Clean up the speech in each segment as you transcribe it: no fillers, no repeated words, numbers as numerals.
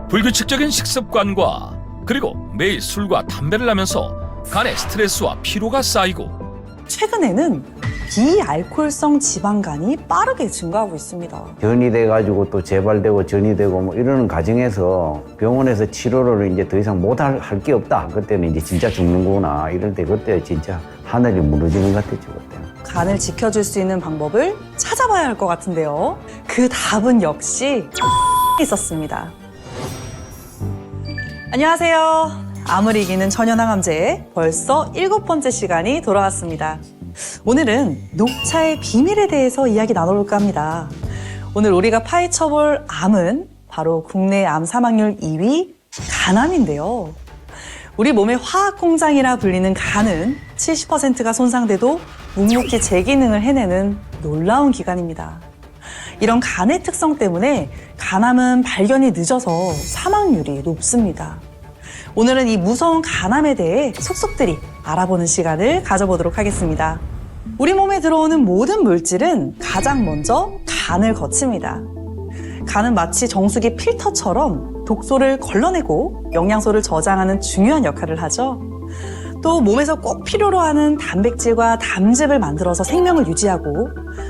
불규칙적인 식습관과 그리고 매일 술과 담배를 하면서 간에 스트레스와 피로가 쌓이고 최근에는 비알코올성 지방간이 빠르게 증가하고 있습니다. 전이 돼가지고 또 재발되고 전이 되고 뭐 이러는 과정에서 병원에서 치료를 이제 더 이상 못 할 게 없다. 그때는 이제 진짜 죽는구나. 이럴 때 그때 진짜 하늘이 무너지는 것 같았죠, 그때는. 간을 지켜줄 수 있는 방법을 찾아봐야 할 것 같은데요. 그 답은 역시 있었습니다. 안녕하세요. 암을 이기는 천연항암제 벌써 7번째 시간이 돌아왔습니다. 오늘은 녹차의 비밀에 대해서 이야기 나눠볼까 합니다. 오늘 우리가 파헤쳐볼 암은 바로 국내 암 사망률 2위 간암인데요. 우리 몸의 화학공장이라 불리는 간은 70%가 손상돼도 묵묵히 재기능을 해내는 놀라운 기관입니다. 이런 간의 특성 때문에 간암은 발견이 늦어서 사망률이 높습니다. 오늘은 이 무서운 간암에 대해 속속들이 알아보는 시간을 가져보도록 하겠습니다. 우리 몸에 들어오는 모든 물질은 가장 먼저 간을 거칩니다. 간은 마치 정수기 필터처럼 독소를 걸러내고 영양소를 저장하는 중요한 역할을 하죠. 또 몸에서 꼭 필요로 하는 단백질과 담즙을 만들어서 생명을 유지하고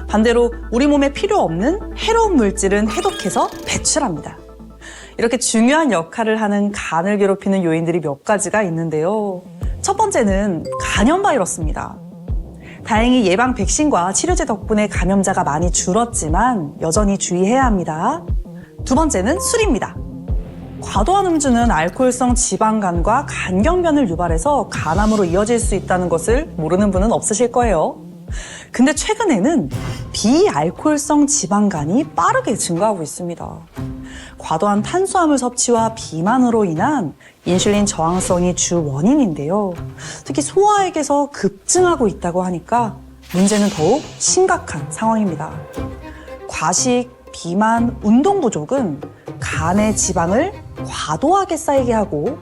반대로 우리 몸에 필요 없는 해로운 물질은 해독해서 배출합니다. 이렇게 중요한 역할을 하는 간을 괴롭히는 요인들이 몇 가지가 있는데요. 첫 번째는 간염 바이러스입니다. 다행히 예방 백신과 치료제 덕분에 감염자가 많이 줄었지만 여전히 주의해야 합니다. 두 번째는 술입니다. 과도한 음주는 알코올성 지방간과 간경변을 유발해서 간암으로 이어질 수 있다는 것을 모르는 분은 없으실 거예요. 근데 최근에는 비알코올성 지방간이 빠르게 증가하고 있습니다. 과도한 탄수화물 섭취와 비만으로 인한 인슐린 저항성이 주 원인인데요. 특히 소아에게서 급증하고 있다고 하니까 문제는 더욱 심각한 상황입니다. 과식, 비만, 운동 부족은 간의 지방을 과도하게 쌓이게 하고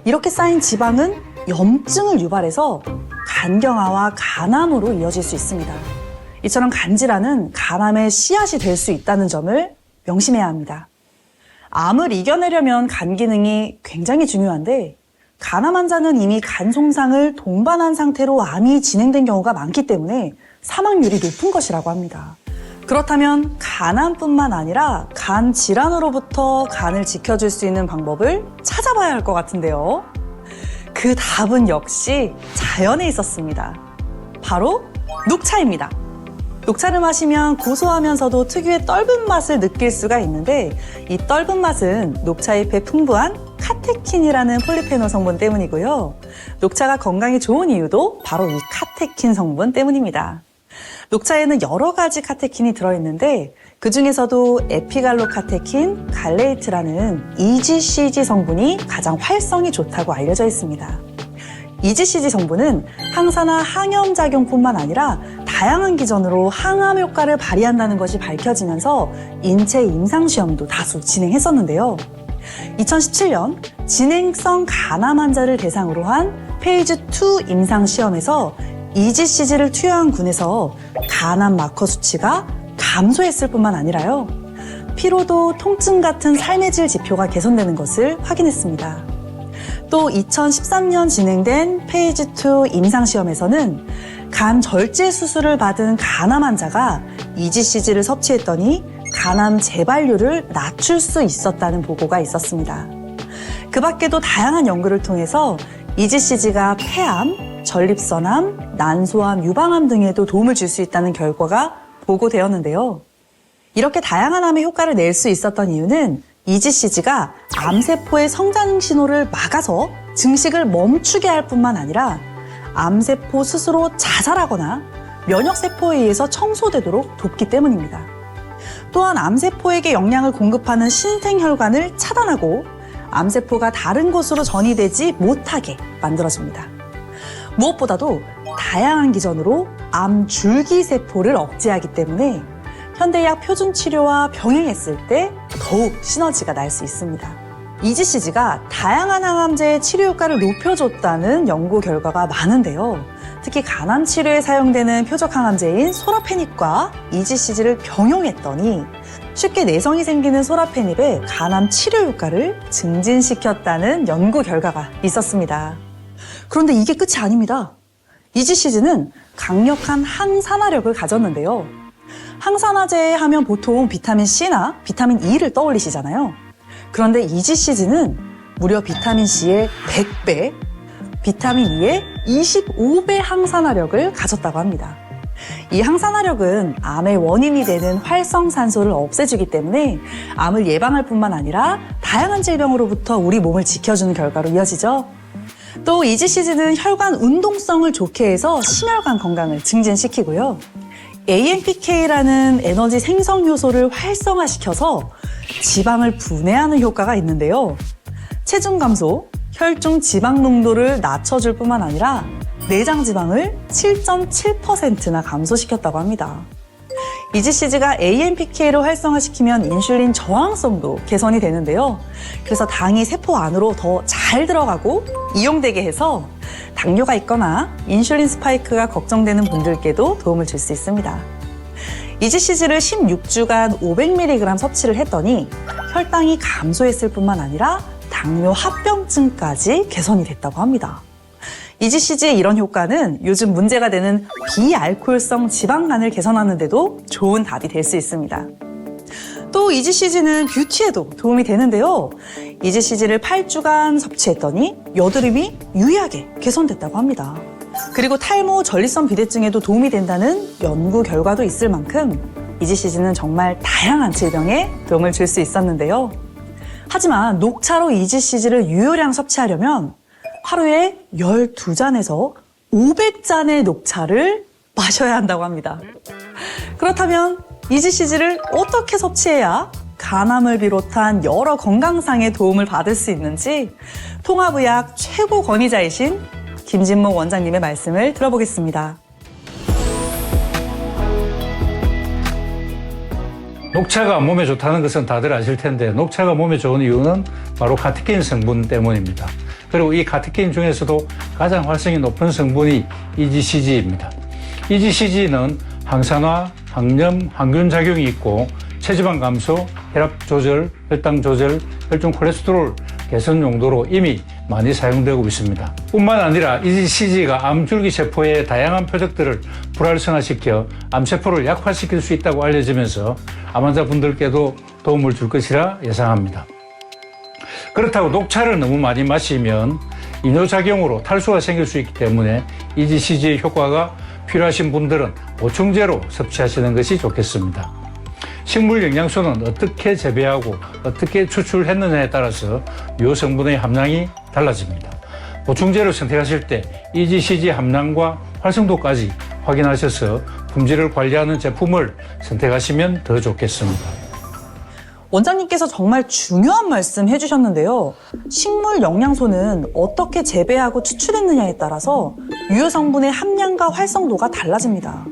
이렇게 쌓인 지방은 염증을 유발해서 간경화와 간암으로 이어질 수 있습니다. 이처럼 간질환은 간암의 씨앗이 될 수 있다는 점을 명심해야 합니다. 암을 이겨내려면 간 기능이 굉장히 중요한데 간암 환자는 이미 간 손상을 동반한 상태로 암이 진행된 경우가 많기 때문에 사망률이 높은 것이라고 합니다. 그렇다면 간암뿐만 아니라 간 질환으로부터 간을 지켜줄 수 있는 방법을 찾아봐야 할 것 같은데요. 그 답은 역시 자연에 있었습니다. 바로 녹차입니다. 녹차를 마시면 고소하면서도 특유의 떫은 맛을 느낄 수가 있는데 이 떫은 맛은 녹차잎에 풍부한 카테킨이라는 폴리페놀 성분 때문이고요. 녹차가 건강에 좋은 이유도 바로 이 카테킨 성분 때문입니다. 녹차에는 여러 가지 카테킨이 들어있는데 그중에서도 에피갈로카테킨, 갈레이트라는 EGCG 성분이 가장 활성이 좋다고 알려져 있습니다. EGCG 성분은 항산화 항염작용뿐만 아니라 다양한 기전으로 항암 효과를 발휘한다는 것이 밝혀지면서 인체 임상시험도 다수 진행했었는데요. 2017년 진행성 간암 환자를 대상으로 한 페이즈 2 임상시험에서 EGCG를 투여한 군에서 간암 마커 수치가 감소했을 뿐만 아니라요. 피로도, 통증 같은 삶의 질 지표가 개선되는 것을 확인했습니다. 또 2013년 진행된 페이즈 2 임상시험에서는 간 절제 수술을 받은 간암 환자가 EGCG를 섭취했더니 간암 재발률을 낮출 수 있었다는 보고가 있었습니다. 그 밖에도 다양한 연구를 통해서 EGCG가 폐암, 전립선암, 난소암, 유방암 등에도 도움을 줄 수 있다는 결과가 보고되었는데요. 이렇게 다양한 암의 효과를 낼 수 있었던 이유는 EGCG가 암세포의 성장 신호를 막아서 증식을 멈추게 할 뿐만 아니라 암세포 스스로 자살하거나 면역세포에 의해서 청소되도록 돕기 때문입니다. 또한 암세포에게 영양을 공급하는 신생혈관을 차단하고 암세포가 다른 곳으로 전이되지 못하게 만들어줍니다. 무엇보다도 다양한 기전으로 암 줄기세포를 억제하기 때문에 현대의학 표준 치료와 병행했을 때 더욱 시너지가 날 수 있습니다. EGCG가 다양한 항암제의 치료 효과를 높여줬다는 연구 결과가 많은데요. 특히 간암 치료에 사용되는 표적 항암제인 소라페닙과 이지CG를 병용했더니 쉽게 내성이 생기는 소라페닙의 간암 치료 효과를 증진시켰다는 연구 결과가 있었습니다. 그런데 이게 끝이 아닙니다. 이지CG는 강력한 항산화력을 가졌는데요. 항산화제 하면 보통 비타민 C나 비타민 E를 떠올리시잖아요. 그런데 이지CG는 무려 비타민 C의 100배, 비타민 E의 25배 항산화력을 가졌다고 합니다. 이 항산화력은 암의 원인이 되는 활성산소를 없애주기 때문에 암을 예방할 뿐만 아니라 다양한 질병으로부터 우리 몸을 지켜주는 결과로 이어지죠. 또 이지CG는 혈관 운동성을 좋게 해서 심혈관 건강을 증진시키고요. AMPK라는 에너지 생성 효소를 활성화시켜서 지방을 분해하는 효과가 있는데요. 체중 감소, 혈중 지방 농도를 낮춰줄 뿐만 아니라 내장 지방을 7.7%나 감소시켰다고 합니다. 이지CG가 AMPK를 활성화시키면 인슐린 저항성도 개선이 되는데요. 그래서 당이 세포 안으로 더 잘 들어가고 이용되게 해서 당뇨가 있거나 인슐린 스파이크가 걱정되는 분들께도 도움을 줄 수 있습니다. 이지CG를 16주간 500mg 섭취를 했더니 혈당이 감소했을 뿐만 아니라 당뇨 합병증까지 개선이 됐다고 합니다. 이지CG의 이런 효과는 요즘 문제가 되는 비알코올성 지방간을 개선하는 데도 좋은 답이 될 수 있습니다. 또 이지CG는 뷰티에도 도움이 되는데요. 이지CG를 8주간 섭취했더니 여드름이 유의하게 개선됐다고 합니다. 그리고 탈모, 전립선 비대증에도 도움이 된다는 연구 결과도 있을 만큼 이지CG는 정말 다양한 질병에 도움을 줄 수 있었는데요. 하지만 녹차로 이지CG를 유효량 섭취하려면 하루에 12잔에서 500잔의 녹차를 마셔야 한다고 합니다. 그렇다면 이지CG를 어떻게 섭취해야 간암을 비롯한 여러 건강상의 도움을 받을 수 있는지 통합의학 최고 권위자이신 김진목 원장님의 말씀을 들어보겠습니다. 녹차가 몸에 좋다는 것은 다들 아실 텐데 녹차가 몸에 좋은 이유는 바로 카테킨 성분 때문입니다. 그리고 이 카테킨 중에서도 가장 활성이 높은 성분이 이지CG입니다. 이지CG는 항산화, 항염, 항균 작용이 있고 체지방 감소, 혈압 조절, 혈당 조절, 혈중 콜레스테롤 개선 용도로 이미 많이 사용되고 있습니다. 뿐만 아니라 이지CG가 암줄기 세포의 다양한 표적들을 불활성화시켜 암세포를 약화시킬 수 있다고 알려지면서 암 환자분들께도 도움을 줄 것이라 예상합니다. 그렇다고 녹차를 너무 많이 마시면 이뇨작용으로 탈수가 생길 수 있기 때문에 이지CG의 효과가 필요하신 분들은 보충제로 섭취하시는 것이 좋겠습니다. 식물 영양소는 어떻게 재배하고 어떻게 추출했느냐에 따라서 유효 성분의 함량이 달라집니다. 보충제를 선택하실 때 이지CG 함량과 활성도까지 확인하셔서 품질을 관리하는 제품을 선택하시면 더 좋겠습니다. 원장님께서 정말 중요한 말씀 해주셨는데요. 식물 영양소는 어떻게 재배하고 추출했느냐에 따라서 유효 성분의 함량과 활성도가 달라집니다.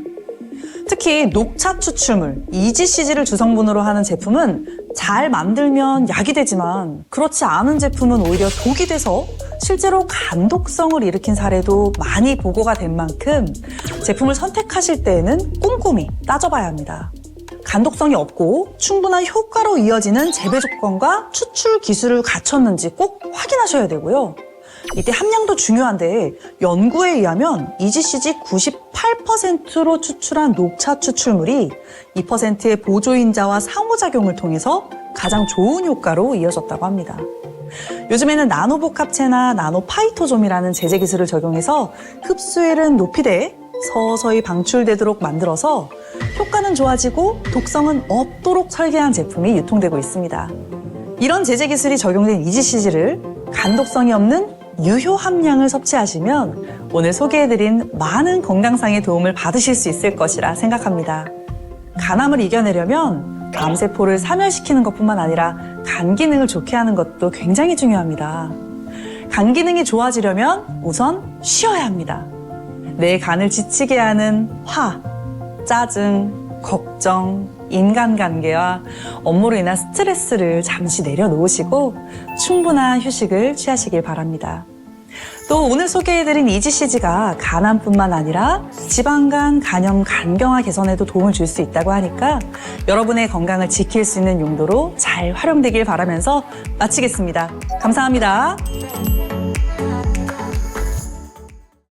특히 녹차 추출물, 이지CG를 주성분으로 하는 제품은 잘 만들면 약이 되지만 그렇지 않은 제품은 오히려 독이 돼서 실제로 간독성을 일으킨 사례도 많이 보고가 된 만큼 제품을 선택하실 때에는 꼼꼼히 따져봐야 합니다. 간독성이 없고 충분한 효과로 이어지는 재배 조건과 추출 기술을 갖췄는지 꼭 확인하셔야 되고요. 이때 함량도 중요한데 연구에 의하면 이지CG 98%로 추출한 녹차 추출물이 2%의 보조인자와 상호작용을 통해서 가장 좋은 효과로 이어졌다고 합니다. 요즘에는 나노복합체나 나노파이토좀이라는 제제 기술을 적용해서 흡수율은 높이되 서서히 방출되도록 만들어서 효과는 좋아지고 독성은 없도록 설계한 제품이 유통되고 있습니다. 이런 제제 기술이 적용된 이지CG를 간독성이 없는 유효 함량을 섭취하시면 오늘 소개해드린 많은 건강상의 도움을 받으실 수 있을 것이라 생각합니다. 간암을 이겨내려면 암세포를 사멸시키는 것뿐만 아니라 간 기능을 좋게 하는 것도 굉장히 중요합니다. 간 기능이 좋아지려면 우선 쉬어야 합니다. 내 간을 지치게 하는 화, 짜증, 걱정, 인간관계와 업무로 인한 스트레스를 잠시 내려놓으시고 충분한 휴식을 취하시길 바랍니다. 또 오늘 소개해드린 EGCG가 간암뿐만 아니라 지방간, 간염, 간경화 개선에도 도움을 줄 수 있다고 하니까 여러분의 건강을 지킬 수 있는 용도로 잘 활용되길 바라면서 마치겠습니다. 감사합니다.